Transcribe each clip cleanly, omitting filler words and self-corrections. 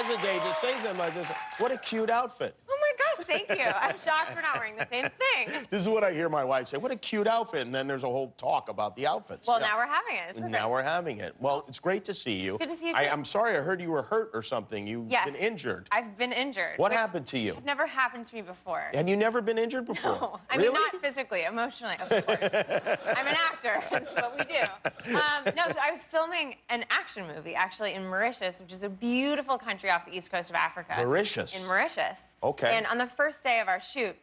hesitate to say something like this. What a cute outfit. Oh my gosh, thank you. I'm shocked we're not wearing the same thing. This is what I hear my wife say. What a cute outfit. And then there's a whole talk about the outfits. Well, now we're having it. It's perfect. Now we're having it. Well, it's great to see you. It's good to see you, too. I'm sorry, I heard you were hurt or something. You've been injured. I've been injured. What happened to you? It never happened to me before. Had you never been injured before? No. I really? mean, not physically, emotionally, of course. I'm an actor. That's what we do. No, so I was filming an action movie, actually, in Mauritius, which is a beautiful country off the east coast of Africa. Mauritius? In Mauritius. Okay. And on the first day of our shoot,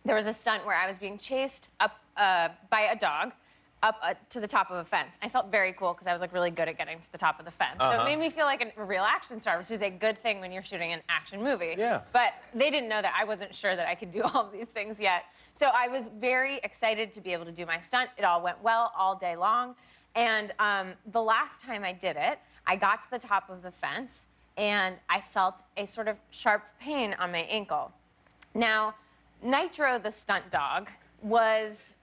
there was a stunt where I was being chased up by a dog up to the top of a fence. I felt very cool because I was like really good at getting to the top of the fence. So it made me feel like a real action star, which is a good thing when you're shooting an action movie. Yeah. But they didn't know that I wasn't sure that I could do all of these things yet. So I was very excited to be able to do my stunt. It all went well all day long. And the last time I did it, I got to the top of the fence and I felt a sort of sharp pain on my ankle. Now, Nitro, the stunt dog, was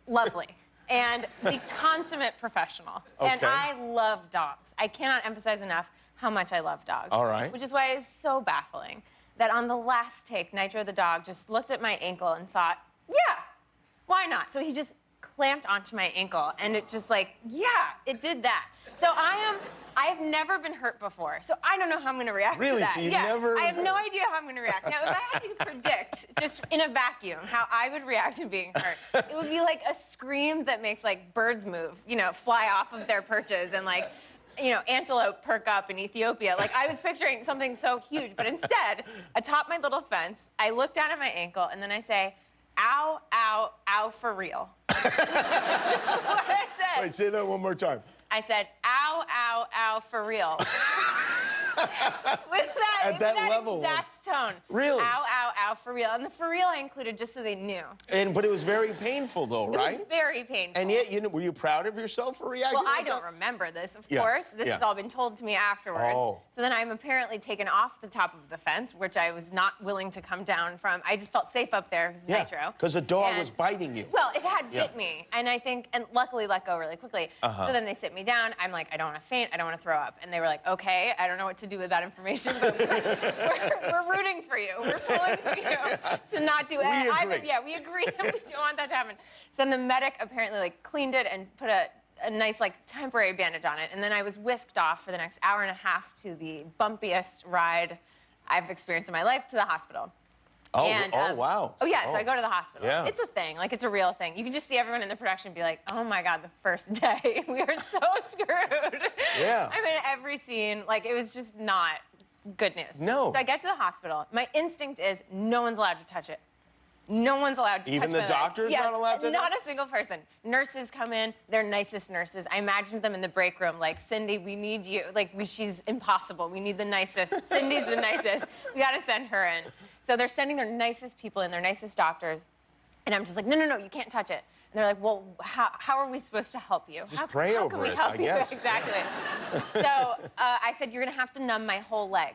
lovely and the consummate professional. Okay. And I love dogs. I cannot emphasize enough how much I love dogs. All right. Which is why it is so baffling that on the last take, Nitro the dog just looked at my ankle and thought, yeah, why not? So he just clamped onto my ankle and it just like, yeah, it did that. So I've never been hurt before, so I don't know how I'm gonna react to that. Really? So you've never... I have no idea how I'm gonna react. Now, if I had to predict, just in a vacuum, how I would react to being hurt, it would be like a scream that makes like birds move, you know, fly off of their perches and like, you know, antelope perk up in Ethiopia. Like, I was picturing something so huge, but instead, atop my little fence, I look down at my ankle and then I say, ow, ow, ow, for real. That's what I said. Wait, say that one more time. I said, ow, ow, ow, for real. With that level exact tone. Really? Ow, ow, ow, for real. And the for real I included just so they knew. But it was very painful, though, right? It was very painful. And yet, were you proud of yourself for reacting Well, like I don't that? remember this, of course. This has all been told to me afterwards. Oh. So then I'm apparently taken off the top of the fence, which I was not willing to come down from. I just felt safe up there because Nitro. Because the dog was biting you. Well, it had bit me, and I think, and luckily let go really quickly. So then they sit me down. I'm like, I don't want to faint. I don't want to throw up. And they were like, okay, I don't know what to do with that information, but we're rooting for you. We're pulling for you to not do it. Yeah, we agree that we don't want that to happen. So then the medic apparently like cleaned it and put a nice like temporary bandage on it, and then I was whisked off for the next hour and a half to the bumpiest ride I've experienced in my life, to the hospital. Oh, And, wow. Oh, yeah, so I go to the hospital. Yeah. It's a thing, like it's a real thing. You can just see everyone in the production be like, oh my God, the first day, we are so screwed. Yeah. I'm in every scene, like it was just not good news. No. So I get to the hospital. My instinct is no one's allowed to touch it. No one's allowed to touch it. Even the doctor's not allowed to? Not a single person. Nurses come in, they're nicest nurses. I imagined them in the break room like, Cindy, we need you. Like, she's impossible. We need the nicest. Cindy's the nicest. We gotta send her in. So they're sending their nicest people in, their nicest doctors. And I'm just like, no, no, no, you can't touch it. And they're like, well, how are we supposed to help you? Just pray how over can we it, help I you? guess. Exactly. So I said, you're gonna have to numb my whole leg.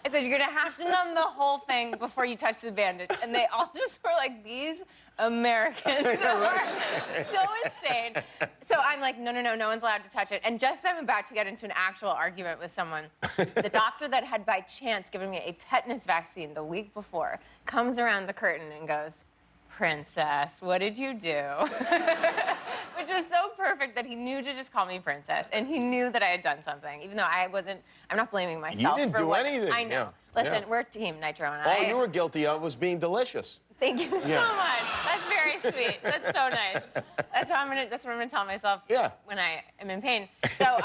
I said, you're gonna have to numb the whole thing before you touch the bandage. And they all just were like, these Americans are so insane. So I'm like, no, no, no, no one's allowed to touch it. And just as I'm about to get into an actual argument with someone, the doctor that had by chance given me a tetanus vaccine the week before comes around the curtain and goes, Princess, what did you do? Which was so perfect that he knew to just call me Princess, and he knew that I had done something, even though I'm not blaming myself. You didn't do anything. I know. Listen, we're a team, Nitro and I. All you were guilty of was being delicious. Thank you so much. That's very sweet. That's so nice. That's what I'm gonna tell myself when I am in pain. So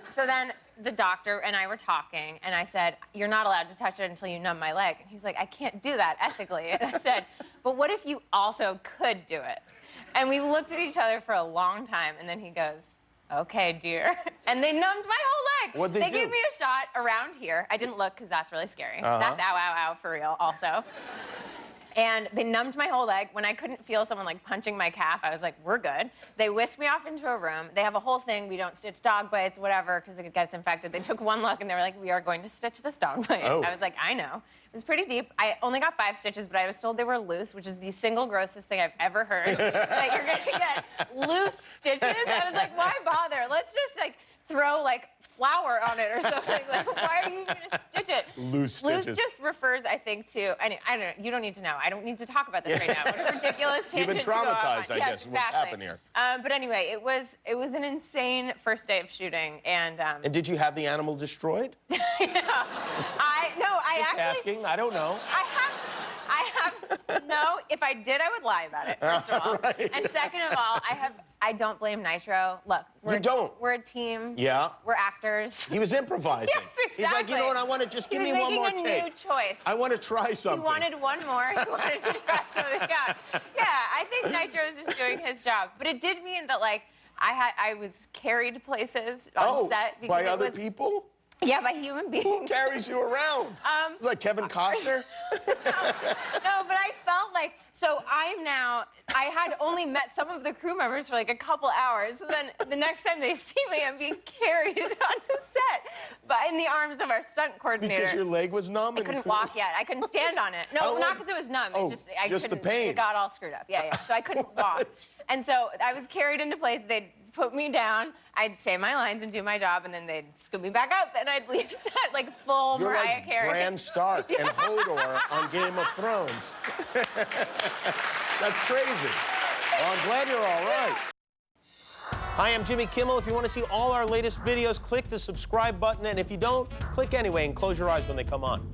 so then the doctor and I were talking, and I said, you're not allowed to touch it until you numb my leg. And he's like, I can't do that ethically. And I said, but what if you also could do it? And we looked at each other for a long time, and then he goes, okay, dear. And they numbed my whole leg. What'd they do? Gave me a shot around here. I didn't look because that's really scary. That's ow, ow, ow for real also. And they numbed my whole leg. When I couldn't feel someone like punching my calf, I was like, we're good. They whisked me off into a room. They have a whole thing. We don't stitch dog bites, whatever, because it gets infected. They took one look and they were like, we are going to stitch this dog bite. Oh. I was like, I know. It was pretty deep. I only got 5 stitches, but I was told they were loose, which is the single grossest thing I've ever heard. That you're gonna get loose stitches. I was like, why bother? Let's just like throw like flour on it or something. Like, why are you gonna stitch it? Loose stitches. Loose just refers, I think, to, I don't know, you don't need to know. I don't need to talk about this right now. What a ridiculous tangent. You've been to go on. traumatized, I Yes, guess, what's happened here. But anyway, it was an insane first day of shooting, and did you have the animal destroyed? I Just actually asking, I don't know. I have no. If I did, I would lie about it. First of all, Right. and second of all, I don't blame Nitro. Look, You don't? We're a team. Yeah. We're actors. He was improvising. Yes, exactly. He's like, you know what, I want to just give me one more He was making a new choice. I want to try something. He wanted one more. He wanted to try something out. Yeah, I think Nitro was just doing his job. But it did mean that, like, I was carried places on set. Because by other people? Yeah, by human beings. Who carries you around? It's like Kevin Costner? No, but I felt like, so I had only met some of the crew members for like a couple hours. So then the next time they see me, I'm being carried onto set, but in the arms of our stunt coordinator. Because your leg was numb? I couldn't walk yet. I couldn't stand on it. No, not because it was numb. Oh, It's just the couldn't- pain. It got all screwed up. Yeah. So I couldn't walk. What? And so I was carried into place. They'd put me down. I'd say my lines and do my job, and then they'd scoop me back up, and I'd leave set like full You're Mariah like Carey. Bran Stark and Hodor on Game of Thrones. That's crazy. Well, I'm glad you're all right. Hi, I'm Jimmy Kimmel. If you want to see all our latest videos, click the subscribe button, and if you don't, click anyway and close your eyes when they come on.